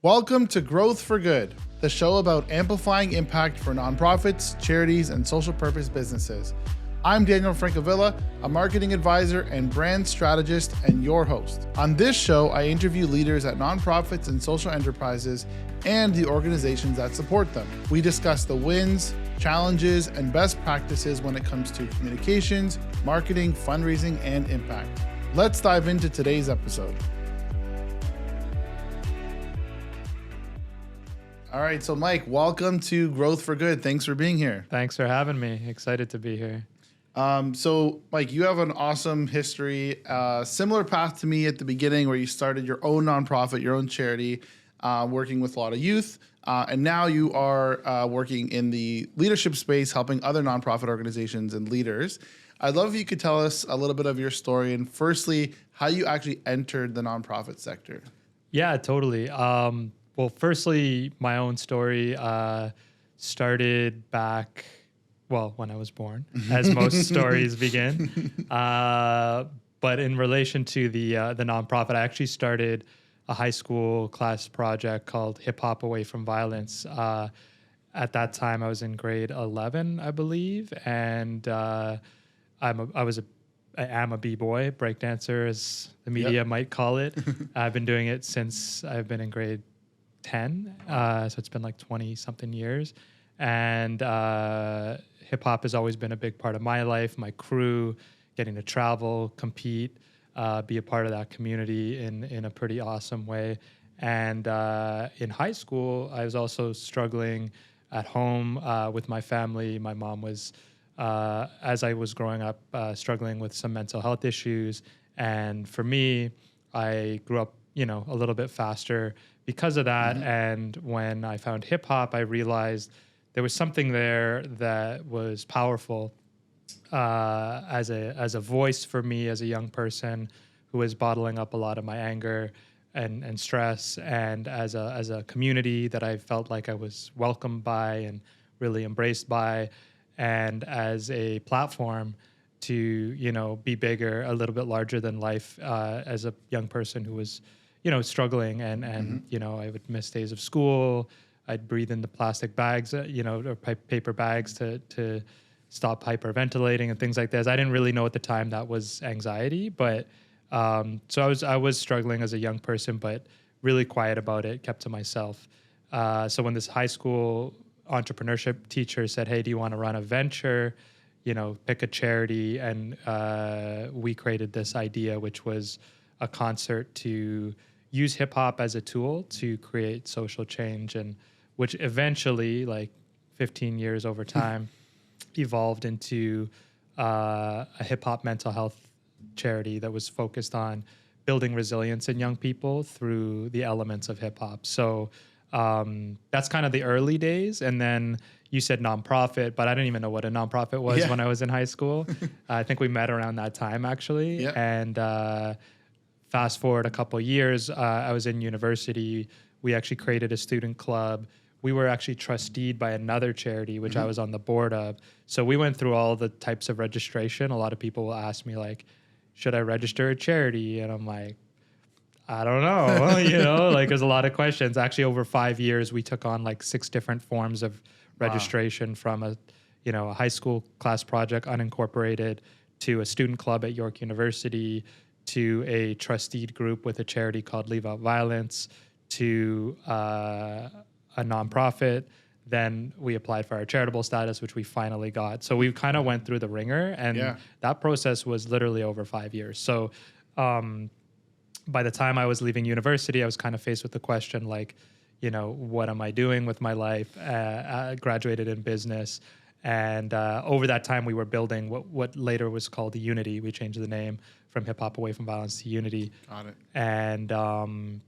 Welcome to Growth for Good, the show about amplifying impact for nonprofits, charities, and social purpose businesses. I'm Daniel Francavilla, a marketing advisor and brand strategist and your host. On this show, I interview leaders at nonprofits and social enterprises and the organizations that support them. We discuss the wins, challenges, and best practices when it comes to communications, marketing, fundraising, and impact. Let's dive into today's episode. All right, so Mike, welcome to Growth for Good. Thanks for being here. Thanks for having me. Excited to be here. So Mike, you have an awesome history, similar path to me at the beginning where you started your own nonprofit, your own charity, working with a lot of youth. And now you are working in the leadership space, helping other nonprofit organizations and leaders. I'd love if you could tell us a little bit of your story and firstly, how you actually entered the nonprofit sector. Yeah, totally. Well, firstly, my own story started back, when I was born, as most stories begin. But in relation to the nonprofit, I actually started a high school class project called Hip Hop Away from Violence. At that time, I was in grade 11, I believe, and I am a b-boy, breakdancer, as the media might call it. I've been doing it since I've been in grade 10, so it's been like 20 something years, and hip hop has always been a big part of my life, my crew, getting to travel, compete, be a part of that community in a pretty awesome way. And in high school, I was also struggling at home with my family. My mom was, as I was growing up, struggling with some mental health issues, and for me, I grew up a little bit faster because of that. And when I found hip hop, I realized there was something there that was powerful as a voice for me as a young person who was bottling up a lot of my anger and stress, and as a community that I felt like I was welcomed by and really embraced by, and as a platform to be bigger, a little bit larger than life, as a young person who was struggling, and I would miss days of school. I'd breathe into plastic bags, or paper bags to stop hyperventilating and things like this. I didn't really know at the time that was anxiety, but so I was struggling as a young person, but really quiet about it, kept to myself. So when this high school entrepreneurship teacher said, "Hey, do you want to run a venture? Pick a charity," and we created this idea, which was a concert to use hip hop as a tool to create social change, and which eventually, like 15 years over time, evolved into a hip hop mental health charity that was focused on building resilience in young people through the elements of hip hop. So that's kind of the early days. And then you said nonprofit, but I didn't even know what a nonprofit was when I was in high school. I think we met around that time, actually. And fast forward a couple of years, I was in university. We actually created a student club. We were actually trusteed by another charity, which I was on the board of. So we went through all the types of registration. A lot of people will ask me, like, should I register a charity? And I'm like, I don't know. Like there's a lot of questions. Actually, over 5 years, we took on like 6 different forms of registration, from a high school class project, unincorporated, to a student club at York University, to a trusteed group with a charity called Leave Out Violence, to a nonprofit. Then we applied for our charitable status, which we finally got. So we kind of went through the ringer, and that process was literally over 5 years. So by the time I was leaving university, I was kind of faced with the question, like, what am I doing with my life? I graduated in business. And over that time, we were building what later was called the Unity. We changed the name from Hip Hop Away from Violence to Unity. Got it. And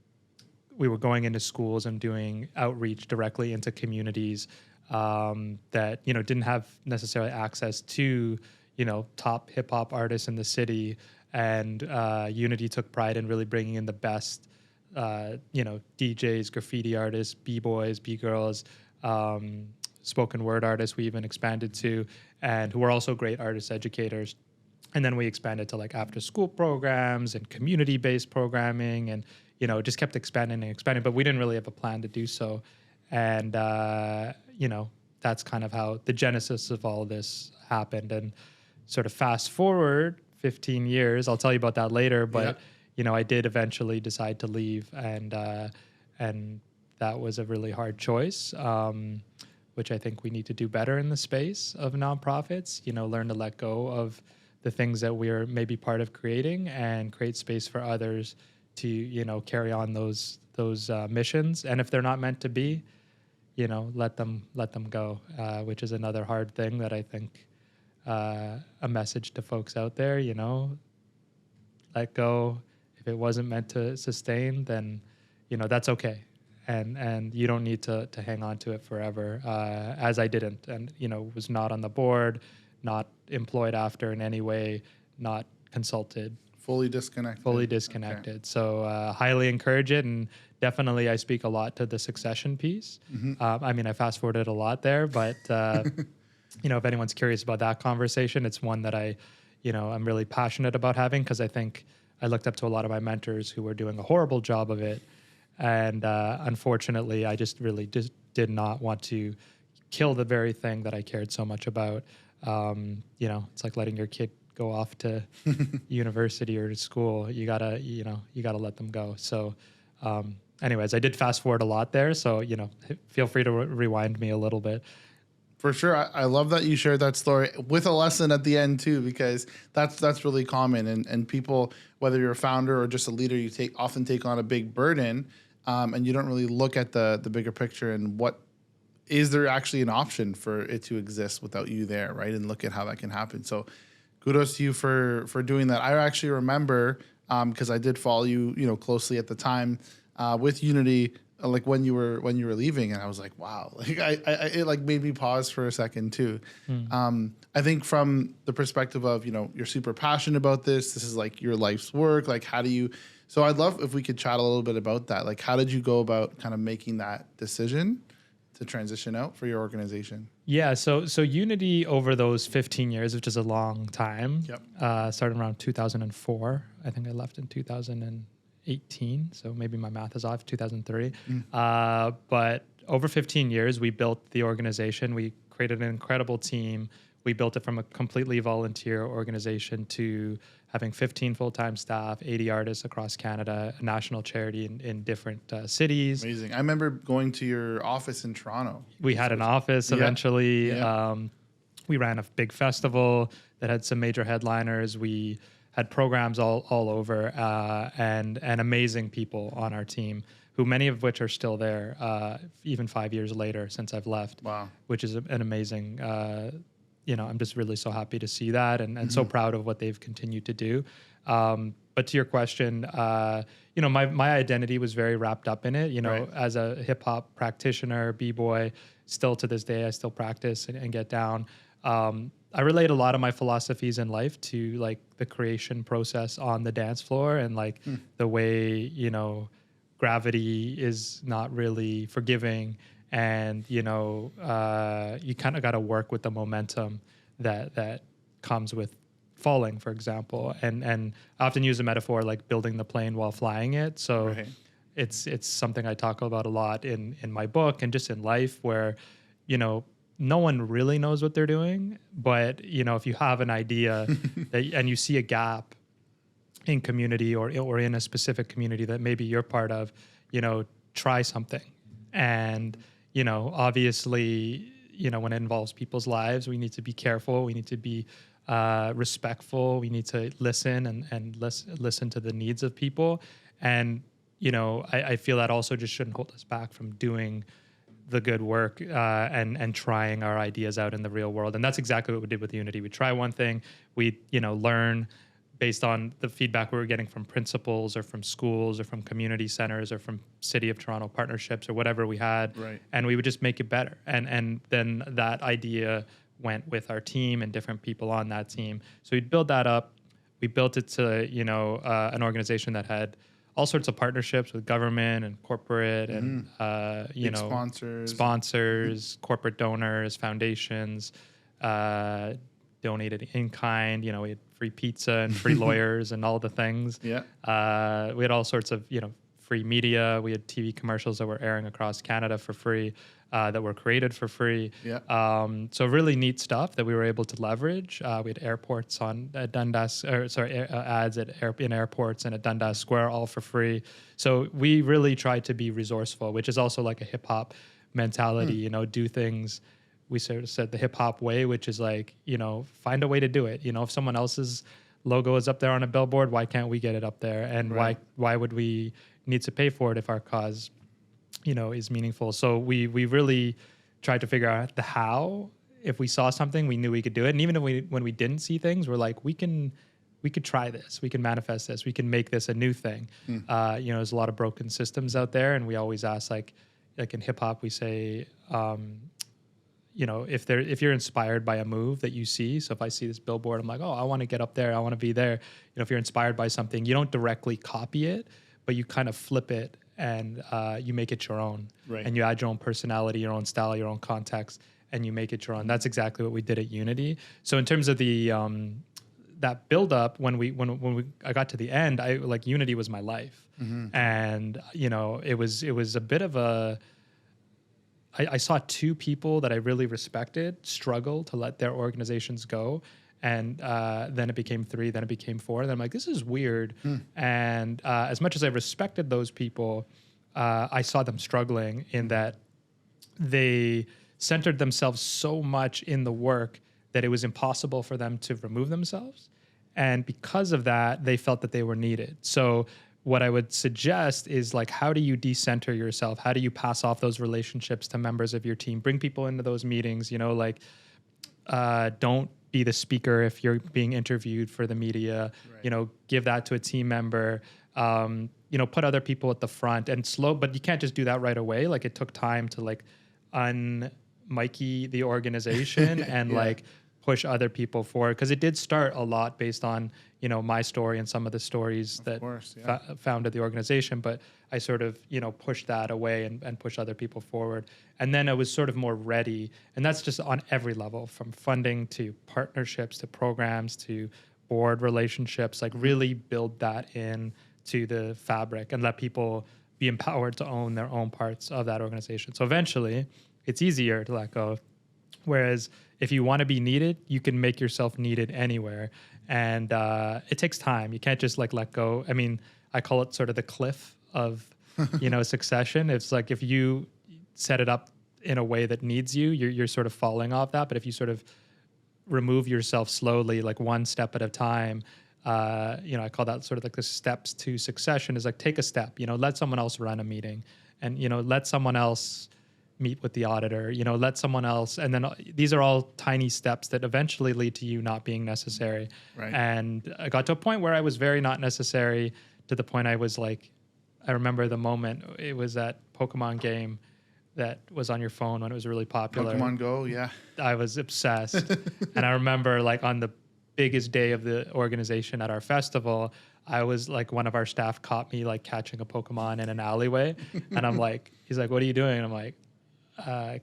we were going into schools and doing outreach directly into communities that didn't have necessarily access to top hip hop artists in the city. And Unity took pride in really bringing in the best DJs, graffiti artists, b-boys, b-girls, spoken word artists we even expanded to, and who were also great artist educators. And then we expanded to like after school programs and community-based programming and just kept expanding and expanding, but we didn't really have a plan to do so. And, that's kind of how the genesis of all this happened. And sort of fast forward 15 years, I'll tell you about that later, but, I did eventually decide to leave, and that was a really hard choice, which I think we need to do better in the space of nonprofits, learn to let go of the things that we're maybe part of creating and create space for others to, carry on those missions. And if they're not meant to be, let them go, which is another hard thing that I think, a message to folks out there, let go. If it wasn't meant to sustain, then, that's okay. And you don't need to hang on to it forever, as I didn't, and, was not on the board, not employed after in any way, not consulted. Fully disconnected. Okay. So highly encourage it. And definitely I speak a lot to the succession piece. I fast forwarded a lot there, but, if anyone's curious about that conversation, it's one that I'm really passionate about having, because I think I looked up to a lot of my mentors who were doing a horrible job of it. And unfortunately, I just really did not want to kill the very thing that I cared so much about. It's like letting your kid go off to university or to school. You gotta let them go. So anyways, I did fast forward a lot there. So, feel free to rewind me a little bit. For sure. I love that you shared that story with a lesson at the end too, because that's really common. And people, whether you're a founder or just a leader, you often take on a big burden, and you don't really look at the bigger picture and what is there actually an option for it to exist without you there, right? And look at how that can happen. So kudos to you for doing that. I actually remember, because I did follow you, closely at the time, with Unity, like when you were leaving, and I was like, wow, like it like made me pause for a second too. I think from the perspective of, you're super passionate about this. This is like your life's work. Like, so I'd love if we could chat a little bit about that. Like, how did you go about kind of making that decision to transition out for your organization? Yeah. So Unity, over those 15 years, which is a long time, started around 2004. I think I left in 2018. So maybe my math is off, 2003. But over 15 years, we built the organization. We created an incredible team. We built it from a completely volunteer organization to having 15 full-time staff, 80 artists across Canada, a national charity in different cities. Amazing. I remember going to your office in Toronto. We had an office eventually. We ran a big festival that had some major headliners. We had programs all over, and amazing people on our team, who many of which are still there, even 5 years later since I've left. Wow. Which is an amazing, I'm just really so happy to see that, and so proud of what they've continued to do. But to your question, my identity was very wrapped up in it, as a hip hop practitioner, B-boy, still to this day, I still practice and get down. I relate a lot of my philosophies in life to like the creation process on the dance floor, and like the way, gravity is not really forgiving, and, you kind of got to work with the momentum that comes with falling, for example. And I often use a metaphor like building the plane while flying it. So it's something I talk about a lot in my book and just in life, where, no one really knows what they're doing, but, if you have an idea and you see a gap in community or in a specific community that maybe you're part of, try something. And, obviously, when it involves people's lives, we need to be careful. We need to be respectful. We need to listen and listen to the needs of people. And, I feel that also just shouldn't hold us back from doing the good work, and trying our ideas out in the real world. And that's exactly what we did with Unity. We try one thing, we, learn based on the feedback we were getting from principals or from schools or from community centers or from City of Toronto partnerships or whatever we had. Right. And we would just make it better. And then that idea went with our team and different people on that team. So we'd build that up. We built it to, an organization that had all sorts of partnerships with government and corporate and, sponsors, corporate donors, foundations, donated in kind. We had free pizza and free lawyers and all the things. We had all sorts of, free media. We had TV commercials that were airing across Canada for free, that were created for free. Yeah. So really neat stuff that we were able to leverage. We had airports on at Dundas, ads in airports and at Dundas Square, all for free. So we really tried to be resourceful, which is also like a hip hop mentality. You know, do things. We sort of said the hip hop way, which is like, you know, find a way to do it. You know, if someone else's logo is up there on a billboard, why can't we get it up there? And Right. why would we need to pay for it if our cause, you know, is meaningful? So we really tried to figure out the how. If we saw something, we knew we could do it. And even if when we didn't see things, we're like, we could try this. We can manifest this. We can make this a new thing. You know, there's a lot of broken systems out there, and we always ask, like in hip hop, we say, you know, if you're inspired by a move that you see, so if I see this billboard, I'm like, oh, I want to get up there, I want to be there. You know, if you're inspired by something, you don't directly copy it, but you kind of flip it and you make it your own. Right. And you add your own personality, your own style, your own context, and you make it your own. That's exactly what we did at Unity. So in terms of the that build up, when I got to the end, I like Unity was my life, and you know, it was a bit of a. I saw two people that I really respected struggle to let their organizations go. And then it became 3, then it became 4. And I'm like, this is weird. And as much as I respected those people, I saw them struggling in that they centered themselves so much in the work that it was impossible for them to remove themselves. And because of that, they felt that they were needed. So what I would suggest is like, how do you decenter yourself? How do you pass off those relationships to members of your team? Bring people into those meetings, you know, like don't be the speaker if you're being interviewed for the media, you know, give that to a team member, you know, put other people at the front and but you can't just do that right away. Like it took time to like un-Mikey the organization and like push other people forward. Cause it did start a lot based on, you know, my story and some of the stories that founded the organization, but I sort of, you know, pushed that away and pushed other people forward. And then I was sort of more ready. And that's just on every level, from funding to partnerships, to programs, to board relationships, like really build that in to the fabric and let people be empowered to own their own parts of that organization. So eventually it's easier to let go. Whereas if you want to be needed, you can make yourself needed anywhere. And it takes time. You can't just like let go. I mean, I call it sort of the cliff of, you know, succession. It's like if you set it up in a way that needs you, you're sort of falling off that. But if you sort of remove yourself slowly, like one step at a time, you know, I call that sort of like the steps to succession is like take a step, you know, let someone else run a meeting and, you know, let someone else meet with the auditor, you know, let someone else. And then these are all tiny steps that eventually lead to you not being necessary. Right. And I got to a point where I was very not necessary, to the point I was like, I remember the moment, it was that Pokemon game that was on your phone when it was really popular. Pokemon Go, yeah. I was obsessed. And I remember like on the biggest day of the organization at our festival, I was like, one of our staff caught me like catching a Pokemon in an alleyway. And I'm like, he's like, what are you doing? And I'm like,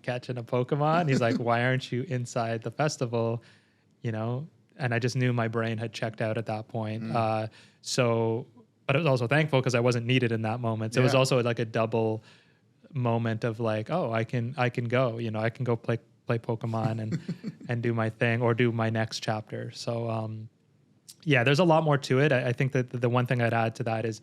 catching a Pokemon. He's like, why aren't you inside the festival? You know? And I just knew my brain had checked out at that point. So, but I was also thankful because I wasn't needed in that moment. So it was also like a double moment of like, oh, I can go, you know, I can go play Pokemon and do my thing or do my next chapter. So, yeah, there's a lot more to it. I think that the one thing I'd add to that is,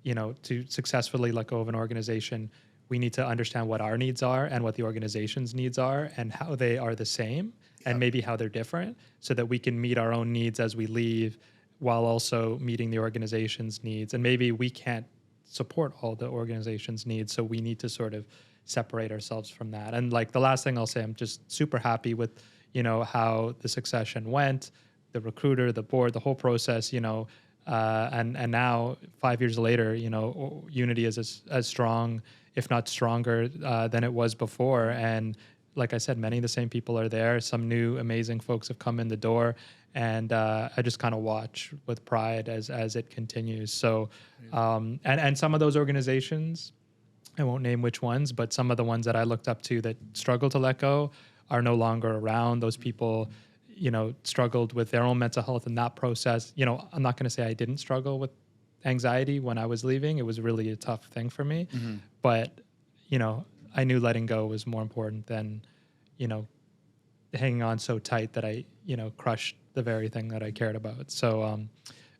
you know, to successfully let go of an organization, we need to understand what our needs are and what the organization's needs are and how they are the same and maybe how they're different, so that we can meet our own needs as we leave while also meeting the organization's needs. And maybe we can't support all the organization's needs, so we need to sort of separate ourselves from that. And like the last thing I'll say, I'm just super happy with, you know, how the succession went, the recruiter, the board, the whole process, you know, and now 5 years later, you know, Unity is as strong, if not stronger, than it was before. And like I said, many of the same people are there. Some new amazing folks have come in the door, and I just kind of watch with pride as it continues. So, and some of those organizations, I won't name which ones, but some of the ones that I looked up to that struggle to let go are no longer around. Those people, you know, struggled with their own mental health in that process. You know, I'm not going to say I didn't struggle with anxiety when I was leaving. It was really a tough thing for me. But, I knew letting go was more important than, hanging on so tight that I, crushed the very thing that I cared about. So,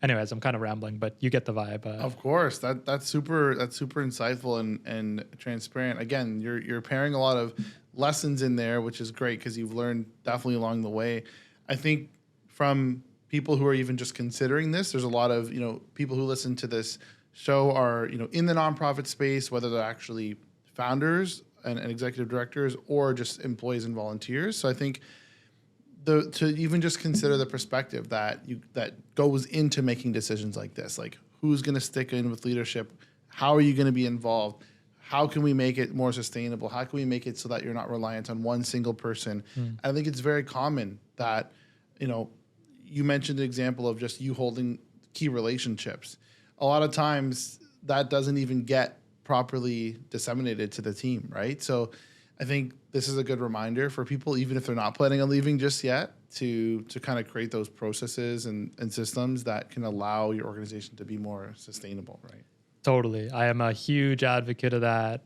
anyways, I'm kind of rambling, but you get the vibe. Of course, that's super insightful and transparent. Again, you're pairing a lot of lessons in there, which is great because you've learned definitely along the way. I think from people who are even just considering this, there's a lot of people who listen to this show are in the nonprofit space, whether they're actually founders and executive directors or just employees and volunteers. So I think to even just consider the perspective that goes into making decisions like this, like who's going to stick in with leadership, how are you going to be involved, how can we make it more sustainable, how can we make it so that you're not reliant on one single person. I think it's very common that you mentioned an example of just you holding key relationships. A lot of times that doesn't even get properly disseminated to the team, right? So I think this is a good reminder for people, even if they're not planning on leaving just yet, to kind of create those processes and systems that can allow your organization to be more sustainable, right? Totally. I am a huge advocate of that.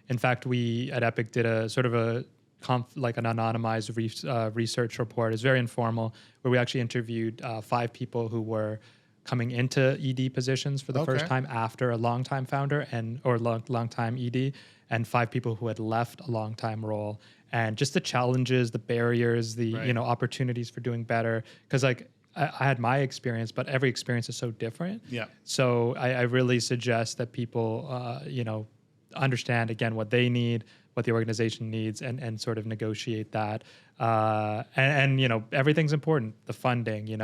In fact, we at Epic did a sort of an anonymized research report. It's very informal, where we actually interviewed 5 people who were coming into ED positions for the first time after a longtime founder or long-time ED, and 5 people who had left a long-time role, and just the challenges, the barriers, the opportunities for doing better. Because I had my experience, but every experience is so different. Yeah. So I really suggest that people understand again what they need, what the organization needs, and sort of negotiate that. And everything's important. The funding,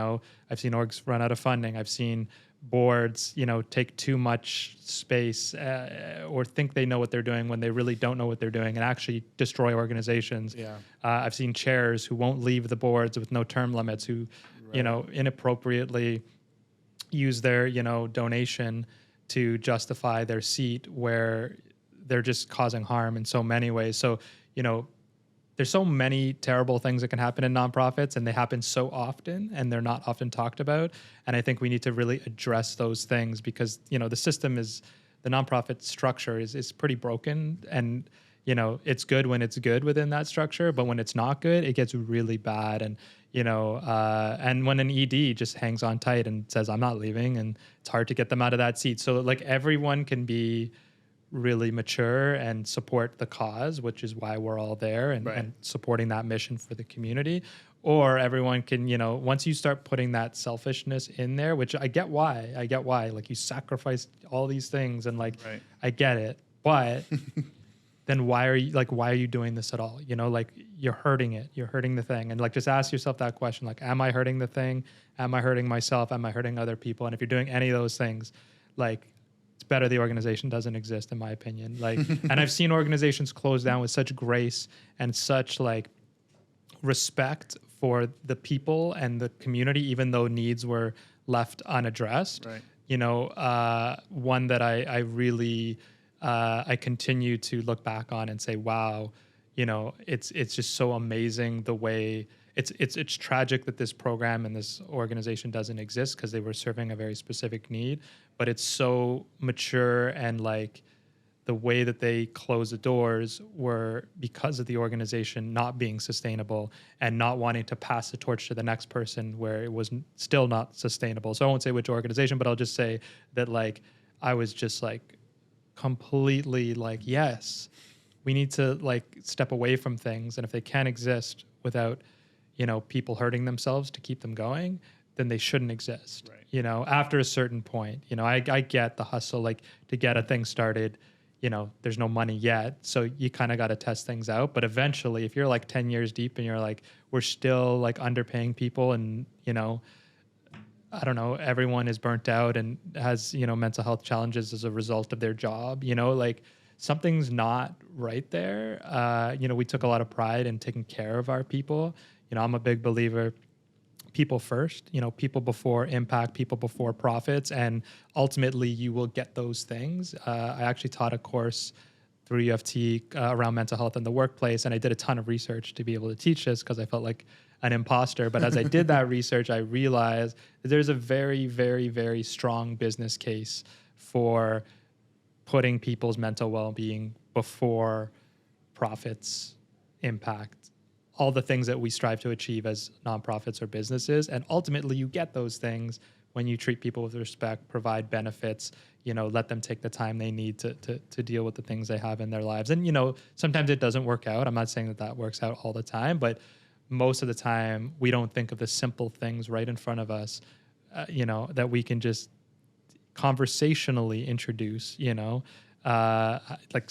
I've seen orgs run out of funding. I've seen boards, take too much space or think they know what they're doing when they really don't know what they're doing, and actually destroy organizations. Yeah. I've seen chairs who won't leave the boards with no term limits, who inappropriately use their donation to justify their seat, where they're just causing harm in so many ways. So, there's so many terrible things that can happen in nonprofits, and they happen so often, and they're not often talked about. And I think we need to really address those things, because, the system the nonprofit structure is pretty broken, and, it's good when it's good within that structure, but when it's not good, it gets really bad. And, and when an ED just hangs on tight and says, I'm not leaving, and it's hard to get them out of that seat. So everyone can be really mature and support the cause, which is why we're all there, and supporting that mission for the community. Or everyone can, once you start putting that selfishness in there, which I get why, you sacrificed all these things, and I get it, but then why are you doing this at all? You're hurting it, you're hurting the thing. And just ask yourself that question, am I hurting the thing? Am I hurting myself? Am I hurting other people? And if you're doing any of those things, it's better the organization doesn't exist, in my opinion. And I've seen organizations close down with such grace and such respect for the people and the community, even though needs were left unaddressed. Right. One that I really I continue to look back on and say, wow, it's just so amazing the way. It's tragic that this program and this organization doesn't exist, because they were serving a very specific need, but it's so mature, and the way that they closed the doors were because of the organization not being sustainable and not wanting to pass the torch to the next person where it was still not sustainable. So I won't say which organization, but I'll just say that I was just completely yes, we need to step away from things, and if they can't exist without people hurting themselves to keep them going, then they shouldn't exist. Right. After a certain point, I get the hustle, to get a thing started, there's no money yet, so you kind of got to test things out. But eventually, if you're 10 years deep and you're we're still underpaying people, and I don't know, everyone is burnt out and has mental health challenges as a result of their job, something's not right there. We took a lot of pride in taking care of our people. I'm a big believer, people first, people before impact, people before profits, and ultimately you will get those things. I actually taught a course through UFT around mental health in the workplace, and I did a ton of research to be able to teach this, because I felt an imposter. But as I did that research, I realized that there's a very, very, very strong business case for putting people's mental well-being before profits, impact, all the things that we strive to achieve as nonprofits or businesses. And ultimately, you get those things when you treat people with respect, provide benefits, let them take the time they need to deal with the things they have in their lives. And, sometimes it doesn't work out. I'm not saying that works out all the time, but most of the time we don't think of the simple things right in front of us, that we can just conversationally introduce, like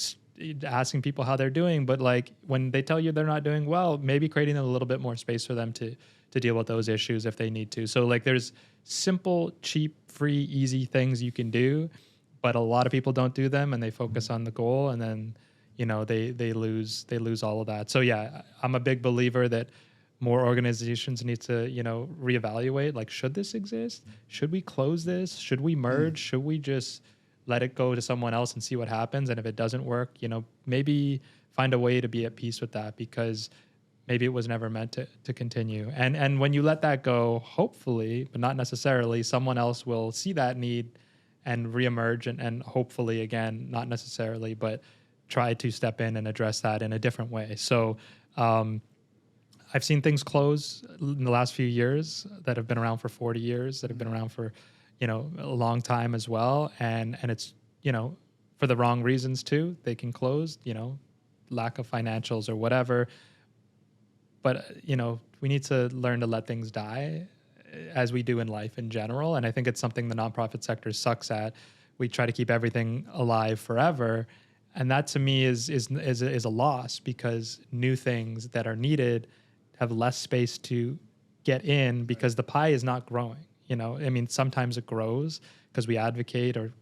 asking people how they're doing, but like when they tell you they're not doing well, maybe creating a little bit more space for them to deal with those issues if they need to. So like there's simple, cheap, free, easy things you can do, but a lot of people don't do them and they focus on the goal, and then they lose all of that. So yeah, I'm a big believer that more organizations need to reevaluate, like, should this exist? Should we close this? Should we merge? Should we just let it go to someone else and see what happens? And if it doesn't work, maybe find a way to be at peace with that, because maybe it was never meant to continue. And when you let that go, hopefully, but not necessarily, someone else will see that need and reemerge and hopefully, again, not necessarily, but try to step in and address that in a different way. So I've seen things close in the last few years that have been around for 40 years, that have been around for a long time as well. And it's, for the wrong reasons too. They can close, lack of financials or whatever. But, we need to learn to let things die, as we do in life in general. And I think it's something the nonprofit sector sucks at. We try to keep everything alive forever. And that to me is a loss, because new things that are needed have less space to get in because the pie is not growing. Sometimes it grows because we advocate, or,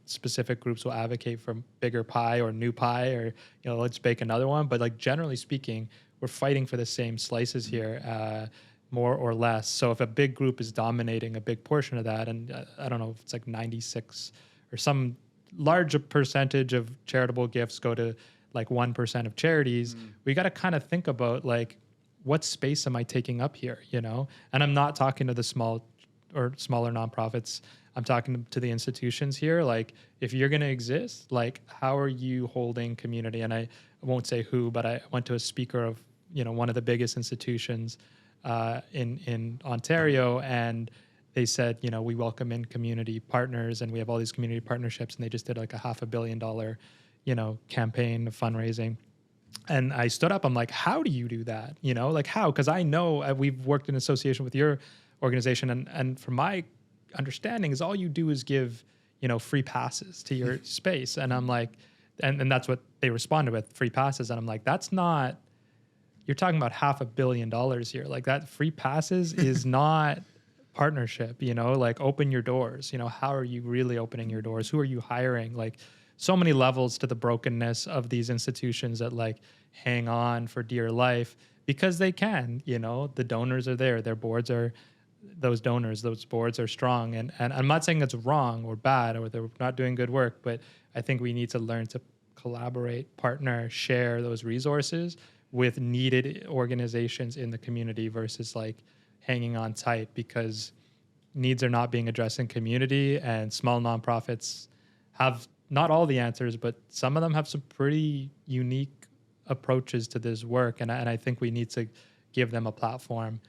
specific groups will advocate for bigger pie or new pie, or, let's bake another one. But like generally speaking, we're fighting for the same slices here, more or less. So if a big group is dominating a big portion of that, and I don't know if it's like 96 or some large percentage of charitable gifts go to like 1% of charities, we got to kind of think about like, what space am I taking up here, And I'm not talking to the small or smaller nonprofits. I'm talking to the institutions here. Like, if you're going to exist, like, how are you holding community? And I won't say who, but I went to a speaker of, one of the biggest institutions in Ontario, and they said, we welcome in community partners, and we have all these community partnerships, and they just did like a $500 million, campaign of fundraising. And I stood up, I'm like, how do you do that? Like how? Because I know we've worked in association with your organization, and from my understanding is all you do is give, free passes to your space. And I'm like, and that's what they responded with, free passes. And I'm like, that's not, you're talking about $500 million here. Like, that free passes is not partnership, like, open your doors. How are you really opening your doors? Who are you hiring? Like, so many levels to the brokenness of these institutions that like hang on for dear life because they can, the donors are there, their boards are, those boards are strong. And I'm not saying it's wrong or bad or they're not doing good work, but I think we need to learn to collaborate, partner, share those resources with needed organizations in the community versus like hanging on tight, because needs are not being addressed in community, and small nonprofits have not all the answers, but some of them have some pretty unique approaches to this work. And I think we need to give them a platform,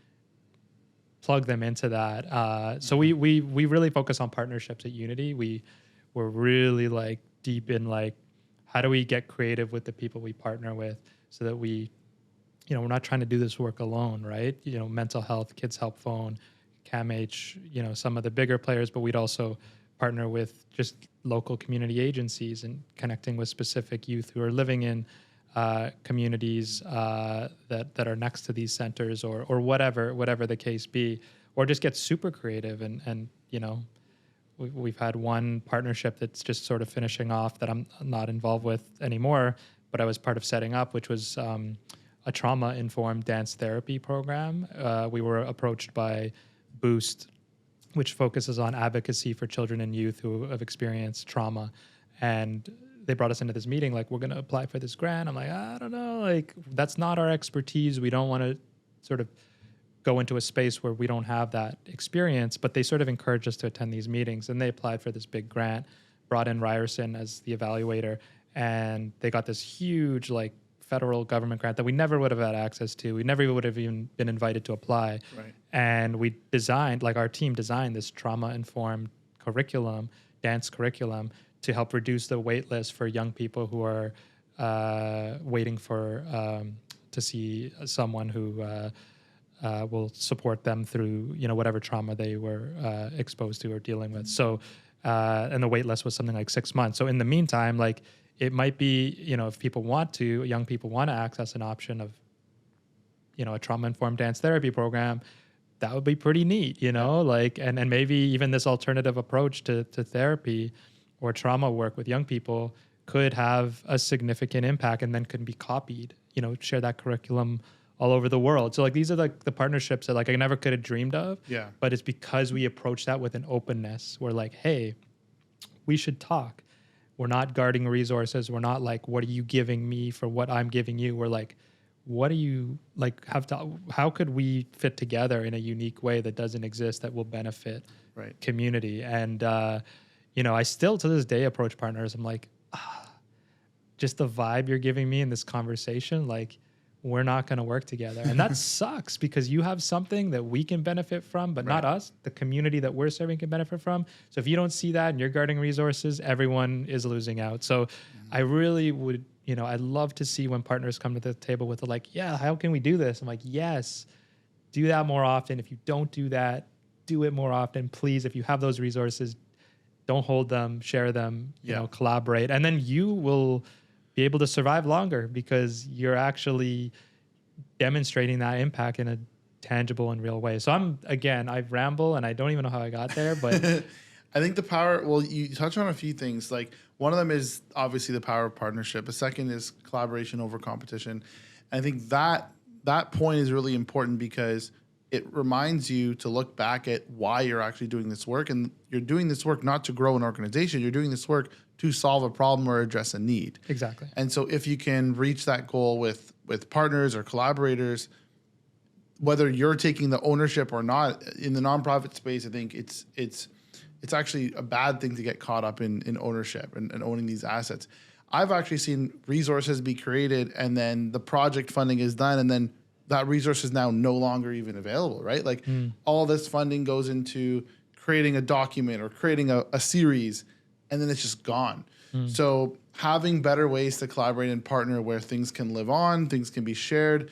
plug them into that. So we really focus on partnerships at Unity. We're really like deep in like, how do we get creative with the people we partner with so that we, we're not trying to do this work alone, right? Mental health, Kids Help Phone, CAMH, some of the bigger players, but we'd also partner with just local community agencies and connecting with specific youth who are living in communities that are next to these centers, or whatever the case be, or just get super creative. And we've had one partnership that's just sort of finishing off that I'm not involved with anymore, but I was part of setting up, which was a trauma-informed dance therapy program. We were approached by Boost, which focuses on advocacy for children and youth who have experienced trauma. And they brought us into this meeting, like, we're going to apply for this grant. I'm like, I don't know, like, that's not our expertise. We don't want to sort of go into a space where we don't have that experience, but they sort of encouraged us to attend these meetings. And they applied for this big grant, brought in Ryerson as the evaluator, and they got this huge like federal government grant that we never would have had access to. We never would have even been invited to apply. Right. And we designed, like our team designed this trauma-informed curriculum, dance curriculum, to help reduce the wait list for young people who are waiting for to see someone who will support them through, you know, whatever trauma they were exposed to or dealing with. So, and the wait list was something like 6 months. So in the meantime, like it might be, you know, if people want to, young people want to access an option of, you know, a trauma-informed dance therapy program, that would be pretty neat, you know, like, and maybe even this alternative approach to therapy or trauma work with young people could have a significant impact and then can be copied, you know, share that curriculum all over the world. So like these are like the partnerships that like I never could have dreamed of. Yeah. But it's because we approach that with an openness. We're like, hey, we should talk. We're not guarding resources. We're not like, what are you giving me for what I'm giving you? We're like, what do you like how could we fit together in a unique way that doesn't exist that will benefit community? And you know, I still to this day approach partners. I'm like, just the vibe you're giving me in this conversation, like we're not going to work together. And that sucks because you have something that we can benefit from, but not us. The community that we're serving can benefit from. So if you don't see that and you're guarding resources, everyone is losing out. So I really would, you know, I'd love to see when partners come to the table with like, yeah, how can we do this? I'm like, yes, do that more often. If you don't do that, do it more often. Please, if you have those resources, don't hold them, share them, you know, collaborate. And then you will be able to survive longer because you're actually demonstrating that impact in a tangible and real way. So I ramble and I don't even know how I got there, but I think the power, well, you touch on a few things. Like one of them is obviously the power of partnership. A second is collaboration over competition. And I think that point is really important because it reminds you to look back at why you're actually doing this work. And you're doing this work not to grow an organization. You're doing this work to solve a problem or address a need. Exactly. And so if you can reach that goal with partners or collaborators, whether you're taking the ownership or not, in the nonprofit space, I think it's actually a bad thing to get caught up in ownership and owning these assets. I've actually seen resources be created and then the project funding is done and then that resource is now no longer even available, right? Like all this funding goes into creating a document or creating a series and then it's just gone. So having better ways to collaborate and partner where things can live on, things can be shared,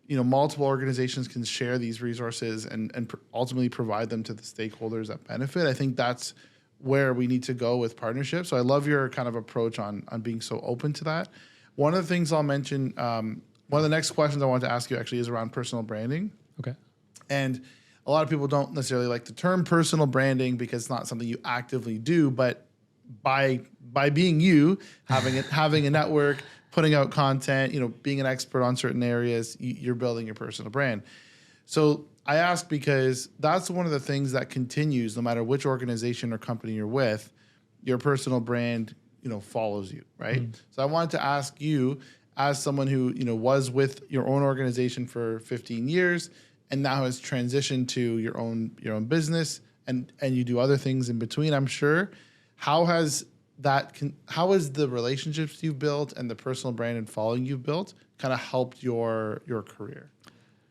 you know, multiple organizations can share these resources and ultimately provide them to the stakeholders that benefit. I think that's where we need to go with partnerships. So I love your kind of approach on being so open to that. One of the things I'll mention, one of the next questions I want to ask you actually is around personal branding. Okay. And a lot of people don't necessarily like the term personal branding because it's not something you actively do, but by being you, having a network, putting out content, you know, being an expert on certain areas, you're building your personal brand. So I ask because that's one of the things that continues no matter which organization or company you're with, your personal brand, you know, follows you, right? So I wanted to ask you, as someone who, you know, was with your own organization for 15 years and now has transitioned to your own business and you do other things in between, I'm sure. How has the relationships you've built and the personal brand and following you've built kind of helped your career?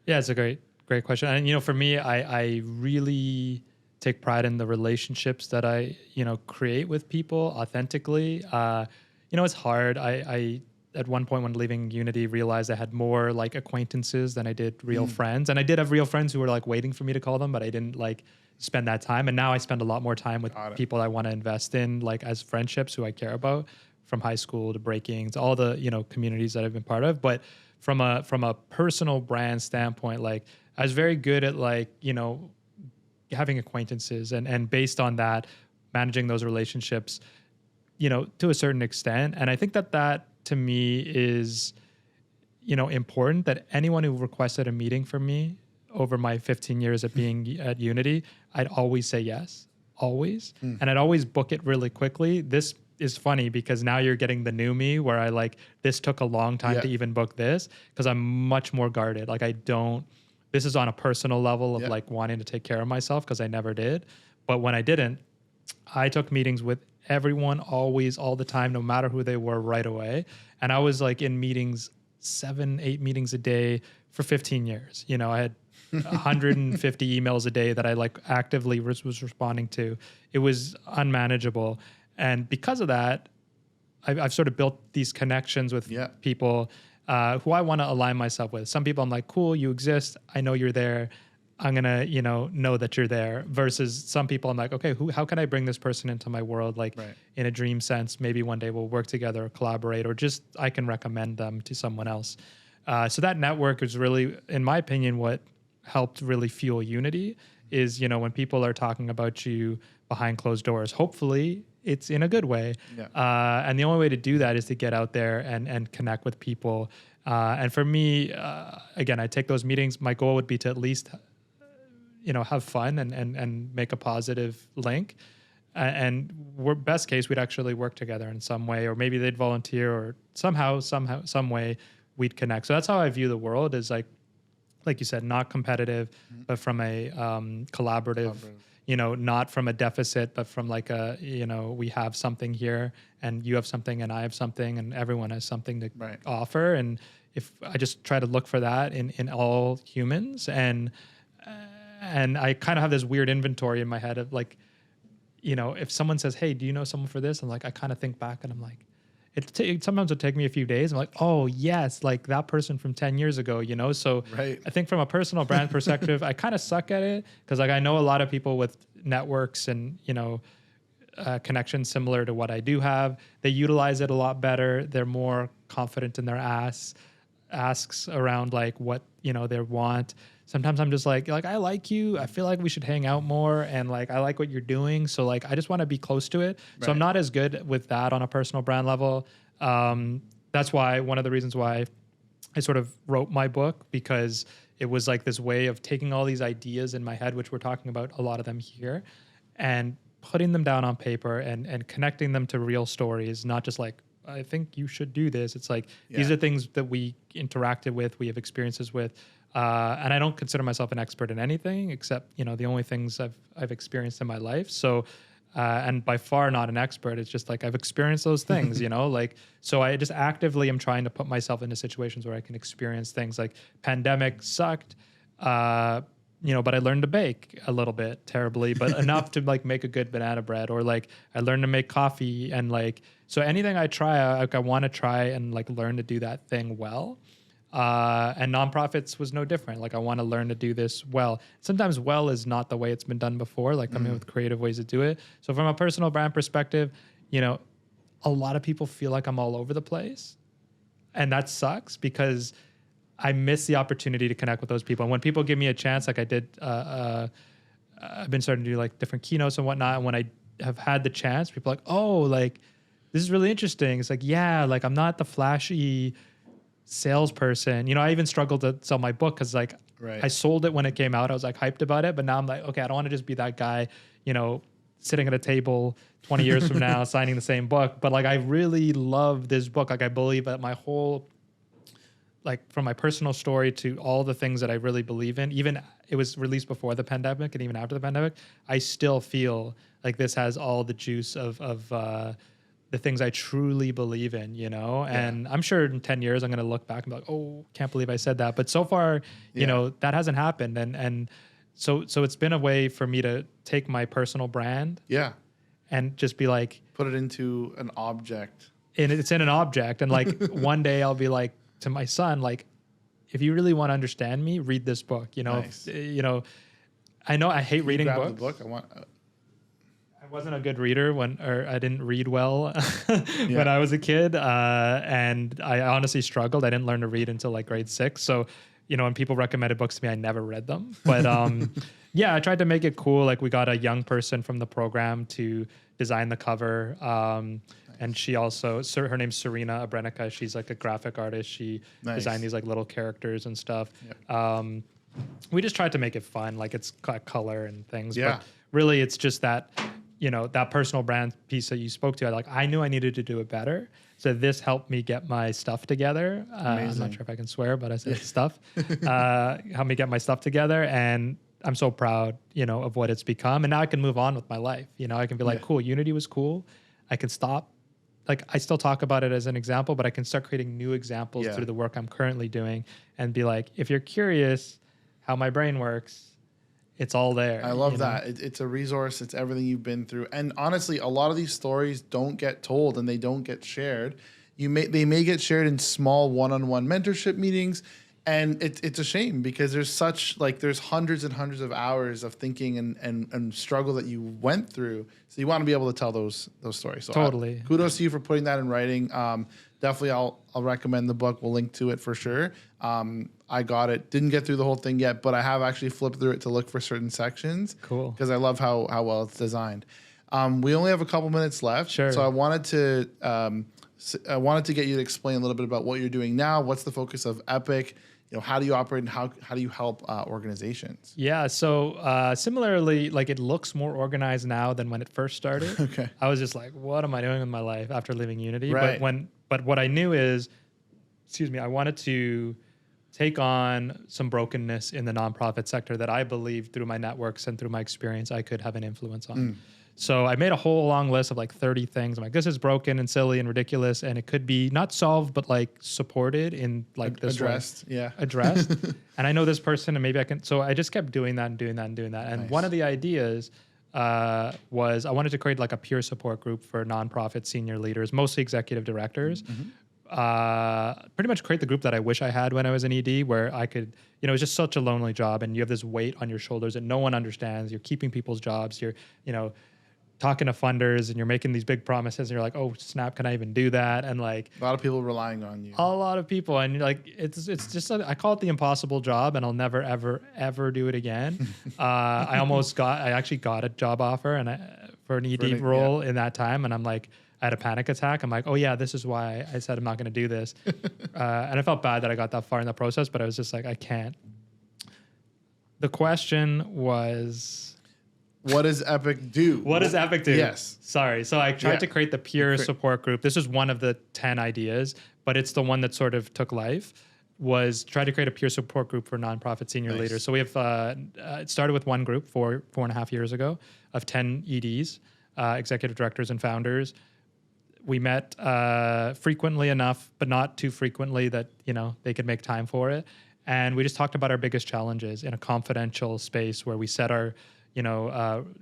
Yeah, it's a great question. And, you know, for me, I really take pride in the relationships that I, you know, create with people authentically. You know, it's hard. I at one point when leaving Unity realized I had more like acquaintances than I did real friends. And I did have real friends who were like waiting for me to call them, but I didn't like spend that time. And now I spend a lot more time with people I want to invest in, like as friendships who I care about, from high school to breaking, to all the, you know, communities that I've been part of. But from a personal brand standpoint, like I was very good at like, you know, having acquaintances and based on that, managing those relationships, you know, to a certain extent. And I think that to me is, you know, important, that anyone who requested a meeting from me over my 15 years of being at Unity, I'd always say yes, always. And I'd always book it really quickly. This is funny because now you're getting the new me where I like, this took a long time to even book this because I'm much more guarded. Like I don't this is on a personal level of Yeah. like wanting to take care of myself because I never did. But when I didn't, I took meetings with everyone always, all the time, no matter who they were right away. And I was like in meetings, 7-8 meetings a day for 15 years. You know, I had 150 emails a day that I like actively was responding to. It was unmanageable. And because of that, I've sort of built these connections with people who I want to align myself with. Some people I'm like, cool, you exist. I know you're there. I'm going to, know that you're there, versus some people I'm like, okay, how can I bring this person into my world? Like in a dream sense, maybe one day we'll work together or collaborate, or just I can recommend them to someone else. So that network is really, in my opinion, what helped really fuel unity is, when people are talking about you behind closed doors, hopefully it's in a good way. And the only way to do that is to get out there and connect with people. And for me, again, I take those meetings. My goal would be to at least have fun and make a positive link. And best case, we'd actually work together in some way, or maybe they'd volunteer, or some way we'd connect. So that's how I view the world, is like you said, not competitive, but from a collaborative, not from a deficit, but from like we have something here and you have something and I have something and everyone has something to offer. And if I just try to look for that in all humans, and I kind of have this weird inventory in my head of like, if someone says, hey, do you know someone for this? I'm like, I kind of think back and I'm like, sometimes it'll take me a few days. I'm like, oh yes, like that person from 10 years ago, So I think from a personal brand perspective, I kind of suck at it because like I know a lot of people with networks and, connections similar to what I do have. They utilize it a lot better. They're more confident in their asks around like what, they want. Sometimes I'm just like I like you. I feel like we should hang out more, and like I like what you're doing. So like I just want to be close to it. So I'm not as good with that on a personal brand level. That's why one of the reasons why I sort of wrote my book, because it was like this way of taking all these ideas in my head, which we're talking about a lot of them here, and putting them down on paper and connecting them to real stories, not just like, I think you should do this. It's like, these are things that we interacted with, we have experiences with. And I don't consider myself an expert in anything except, the only things I've experienced in my life. So, and by far not an expert. It's just like, I've experienced those things, so I just actively am trying to put myself into situations where I can experience things. Like pandemic sucked, but I learned to bake a little bit terribly, but enough to like make a good banana bread, or like I learned to make coffee, and like, so anything I try, I want to try and like learn to do that thing well. And nonprofits was no different. Like I want to learn to do this well. Sometimes well is not the way it's been done before, like coming with creative ways to do it. So from a personal brand perspective, a lot of people feel like I'm all over the place, and that sucks because I miss the opportunity to connect with those people. And when people give me a chance, like I did, I've been starting to do like different keynotes and whatnot. And when I have had the chance, people are like, oh, like this is really interesting. It's like, yeah, like I'm not the flashy salesperson. I even struggled to sell my book because like I sold it when it came out. I was like hyped about it, but now I'm like, okay, I don't want to just be that guy, sitting at a table 20 years from now signing the same book. But like I really love this book. Like I believe that my whole, like from my personal story to all the things that I really believe in, even it was released before the pandemic and even after the pandemic, I still feel like this has all the juice of the things I truly believe in, and I'm sure in 10 years, I'm going to look back and be like, oh, can't believe I said that. But so far, that hasn't happened. And so it's been a way for me to take my personal brand and just be like, put it into an object, and it's in an object. And like, one day I'll be like to my son, like, if you really want to understand me, read this book, Nice. I know I hate reading books. The book? I wasn't a good reader I didn't read well when I was a kid. And I honestly struggled. I didn't learn to read until like grade 6. So, when people recommended books to me, I never read them. But I tried to make it cool. Like we got a young person from the program to design the cover. And she also, her name's Serena Abrenica. She's like a graphic artist. She designed these like little characters and stuff. We just tried to make it fun. Like it's got color and things. But really it's just that, that personal brand piece that you spoke to. I knew I needed to do it better. So this helped me get my stuff together. I'm not sure if I can swear, but I said stuff. Helped me get my stuff together, and I'm so proud, of what it's become. And now I can move on with my life. I can be like, cool, Unity was cool. I can stop. Like, I still talk about it as an example, but I can start creating new examples through the work I'm currently doing and be like, if you're curious how my brain works, it's all there. I love that. It's a resource. It's everything you've been through. And honestly, a lot of these stories don't get told and they don't get shared. They may get shared in small one-on-one mentorship meetings. And it's a shame because there's there's hundreds and hundreds of hours of thinking and struggle that you went through. So you want to be able to tell those stories. So totally. Kudos to you for putting that in writing. Definitely, I'll recommend the book. We'll link to it for sure. I got it. Didn't get through the whole thing yet, but I have actually flipped through it to look for certain sections. Cool. Because I love how well it's designed. We only have a couple minutes left. Sure. So I wanted to get you to explain a little bit about what you're doing now. What's the focus of Epic? How do you operate and how do you help organizations? Yeah. So similarly, like, it looks more organized now than when it first started. Okay. I was just like, what am I doing with my life after leaving Unity? Right. But what I knew is, I wanted to take on some brokenness in the nonprofit sector that I believe through my networks and through my experience, I could have an influence on. So I made a whole long list of like 30 things. I'm like, this is broken and silly and ridiculous, and it could be not solved, but like supported in like this addressed. way. Yeah. Addressed. And I know this person, and maybe I can. So I just kept doing that and doing that and doing that. And one of the ideas was I wanted to create like a peer support group for nonprofit senior leaders, mostly executive directors. Pretty much create the group that I wish I had when I was in ED, where I could, it's just such a lonely job, and you have this weight on your shoulders that no one understands. You're keeping people's jobs. You're, talking to funders, and you're making these big promises, and you're like, oh snap, can I even do that? And like a lot of people relying on you. A lot of people, and you're like, it's just I call it the impossible job, and I'll never ever do it again. I actually got a job offer for an ED role in that time, and I'm like, I had a panic attack. I'm like, oh yeah, this is why I said I'm not going to do this. And I felt bad that I got that far in the process, but I was just like, I can't. The question was, what does Epic do? What does Epic do? Yes. Sorry. So I tried to create the peer support group. This is one of the 10 ideas, but it's the one that sort of took life, was try to create a peer support group for nonprofit senior leaders. So we have, it started with one group 4.5 years ago of 10 EDs, executive directors and founders. We met frequently enough, but not too frequently that, they could make time for it. And we just talked about our biggest challenges in a confidential space where we set our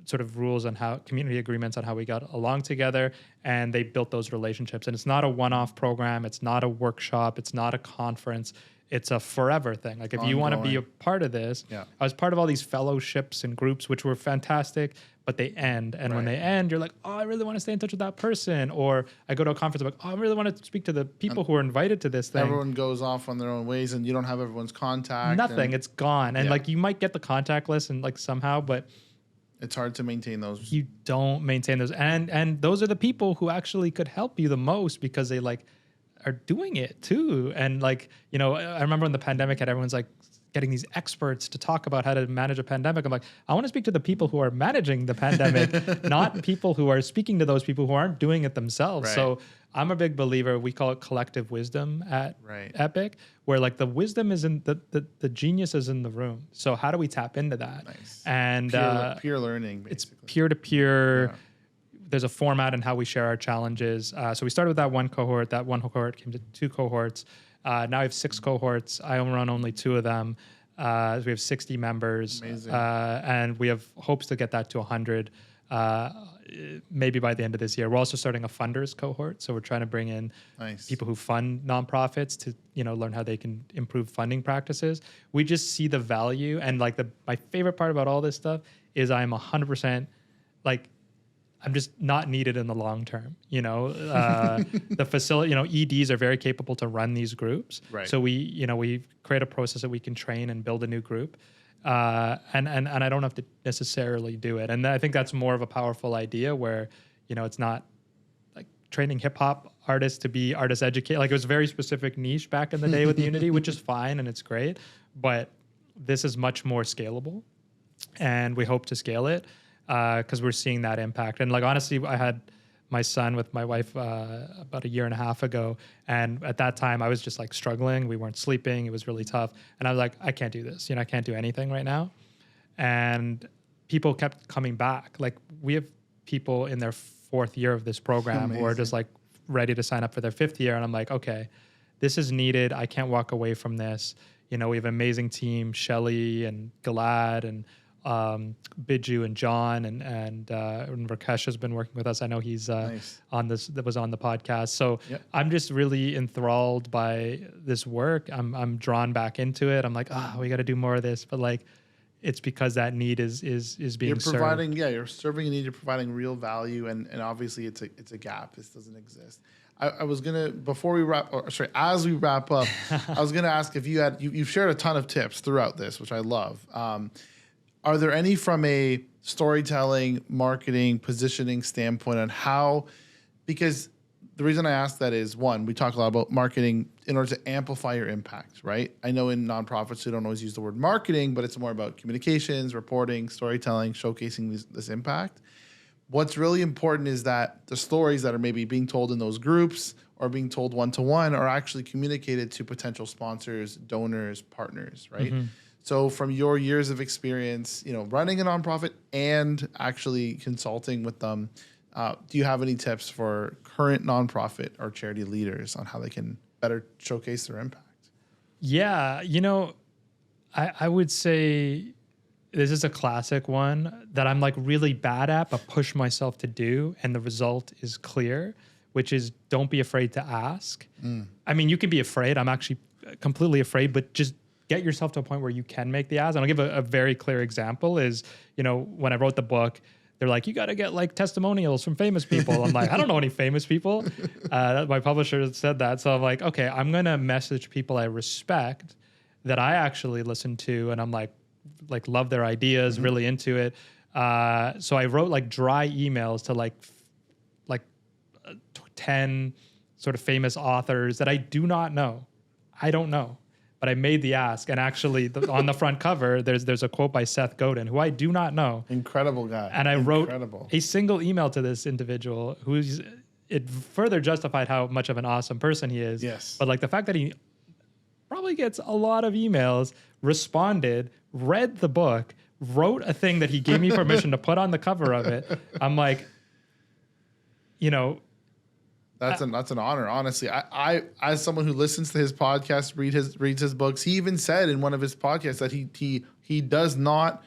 sort of rules on how community agreements on how we got along together, and they built those relationships. And it's not a one-off program. It's not a workshop. It's not a conference. It's a forever thing. Like, if you want to be a part of this, I was part of all these fellowships and groups, which were fantastic, but they end. And when they end, you're like, oh, I really want to stay in touch with that person. Or I go to a conference, I'm like, oh, I really want to speak to the people who are invited to this thing. Everyone goes off on their own ways, and you don't have everyone's contact. Nothing. It's gone. And like, you might get the contact list and like somehow, but it's hard to maintain those. You don't maintain those. And those are the people who actually could help you the most, because they like are doing it too. And like, I remember when the pandemic hit, everyone's like getting these experts to talk about how to manage a pandemic. I'm like, I want to speak to the people who are managing the pandemic, not people who are speaking to those people who aren't doing it themselves. Right. So I'm a big believer. We call it collective wisdom at Epic, where like the wisdom is in the genius is in the room. So how do we tap into that? Nice. And peer learning, basically. It's peer to peer. There's a format in how we share our challenges. So we started with that one cohort. That one cohort came to 2 cohorts. Now we have 6 cohorts. I run only 2 of them. So we have 60 members. Amazing. And we have hopes to get that to 100 maybe by the end of this year. We're also starting a funders cohort. So we're trying to bring in people who fund nonprofits to learn how they can improve funding practices. We just see the value. And like my favorite part about all this stuff is I'm 100% like, I'm just not needed in the long term. The facility, EDs are very capable to run these groups. Right. So we create a process that we can train and build a new group. And I don't have to necessarily do it. And I think that's more of a powerful idea where, it's not like training hip hop artists to be artist educated. Like, it was a very specific niche back in the day with Unity, which is fine and it's great, but this is much more scalable, and we hope to scale it. Because we're seeing that impact. And like, honestly, I had my son with my wife about 1.5 years ago. And at that time, I was just like struggling. We weren't sleeping. It was really tough. And I was like, I can't do this. I can't do anything right now. And people kept coming back. Like, we have people in their 4th year of this program who are just like ready to sign up for their 5th year. And I'm like, okay, this is needed. I can't walk away from this. We have an amazing team, Shelly and Gilad and Biju and John and Rakesh has been working with us. I know he's on this, that was on the podcast. So I'm just really enthralled by this work. I'm drawn back into it. I'm like, we got to do more of this. But like, it's because that need is being you're providing, served. You're serving a need, you're providing real value, and obviously it's a gap. This doesn't exist. I was gonna, as we wrap up, I was gonna ask if you've shared a ton of tips throughout this, which I love. Are there any from a storytelling, marketing, positioning standpoint on how, because the reason I ask that is, one, we talk a lot about marketing in order to amplify your impact, right? I know in nonprofits, we don't always use the word marketing, but it's more about communications, reporting, storytelling, showcasing this impact. What's really important is that the stories that are maybe being told in those groups or being told one-to-one are actually communicated to potential sponsors, donors, partners, right? Mm-hmm. So from your years of experience, running a nonprofit and actually consulting with them, do you have any tips for current nonprofit or charity leaders on how they can better showcase their impact? Yeah, I would say this is a classic one that I'm like really bad at, but push myself to do, and the result is clear, which is don't be afraid to ask. I mean, you can be afraid. I'm actually completely afraid, but just get yourself to a point where you can make the ask. And I'll give a very clear example is, when I wrote the book, they're like, you got to get like testimonials from famous people. I'm like, I don't know any famous people. My publisher said that. So I'm like, okay, I'm going to message people I respect that I actually listen to. And I'm like love their ideas, mm-hmm. really into it. So I wrote like dry emails to like 10 sort of famous authors that I do not know. I don't know. But I made the ask, and actually on the front cover, there's a quote by Seth Godin, who I do not know. Incredible guy. And I wrote a single email to this individual it further justified how much of an awesome person he is. Yes. But like the fact that he probably gets a lot of emails, responded, read the book, wrote a thing that he gave me permission to put on the cover of it. I'm like, That's an honor, honestly. I as someone who listens to his podcast, reads his books, he even said in one of his podcasts that he does not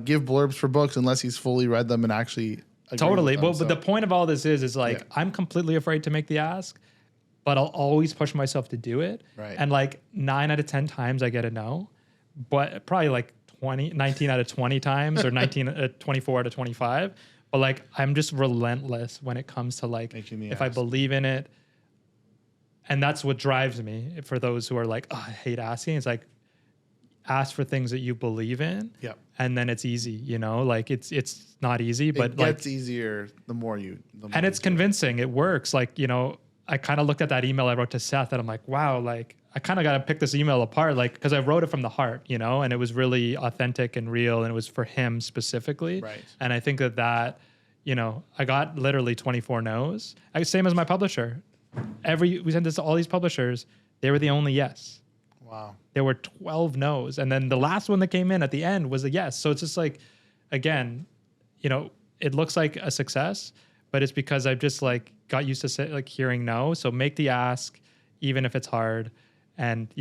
give blurbs for books unless he's fully read them and actually totally. Well, but the point of all this is like I'm completely afraid to make the ask, but I'll always push myself to do it. Right. And like 9 out of 10 times I get a no, but probably like 19 out of 20 times or 24 out of 25. But like, I'm just relentless when it comes to like, if I believe in it. And that's what drives me for those who are like, I hate asking. It's like, ask for things that you believe in. Yep. And then it's easy, like it's not easy, but it gets easier the more you. And it's convincing. It works. Like, I kind of looked at that email I wrote to Seth and I'm like, wow, like I kind of got to pick this email apart, like, because I wrote it from the heart, and it was really authentic and real, and it was for him specifically. Right. And I think that, I got literally 24 no's. Same as my publisher. We sent this to all these publishers. They were the only yes. Wow. There were 12 no's. And then the last one that came in at the end was a yes. So it's just like, again, it looks like a success, but it's because I've just like got used to hearing no. So make the ask, even if it's hard. And,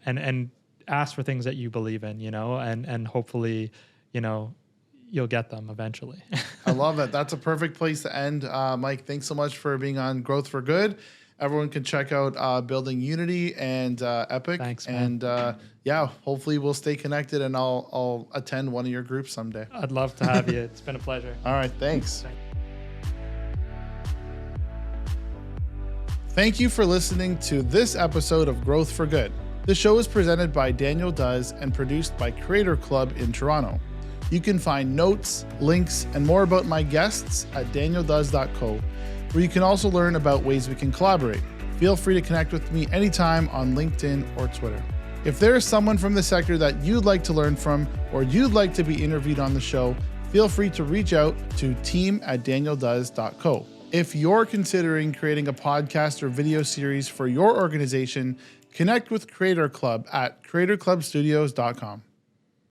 and ask for things that you believe in, and hopefully, you'll get them eventually. I love it. That's a perfect place to end. Mike, thanks so much for being on Growth for Good. Everyone can check out Building Unity and Epic. Thanks, man. And hopefully we'll stay connected and I'll attend one of your groups someday. I'd love to have you. It's been a pleasure. All right. Thanks. Thank you for listening to this episode of Growth for Good. The show is presented by Daniel Does and produced by Creator Club in Toronto. You can find notes, links, and more about my guests at danieldoes.co, where you can also learn about ways we can collaborate. Feel free to connect with me anytime on LinkedIn or Twitter. If there is someone from the sector that you'd like to learn from or you'd like to be interviewed on the show, feel free to reach out to team@danieldoes.co. If you're considering creating a podcast or video series for your organization, connect with Creator Club at creatorclubstudios.com.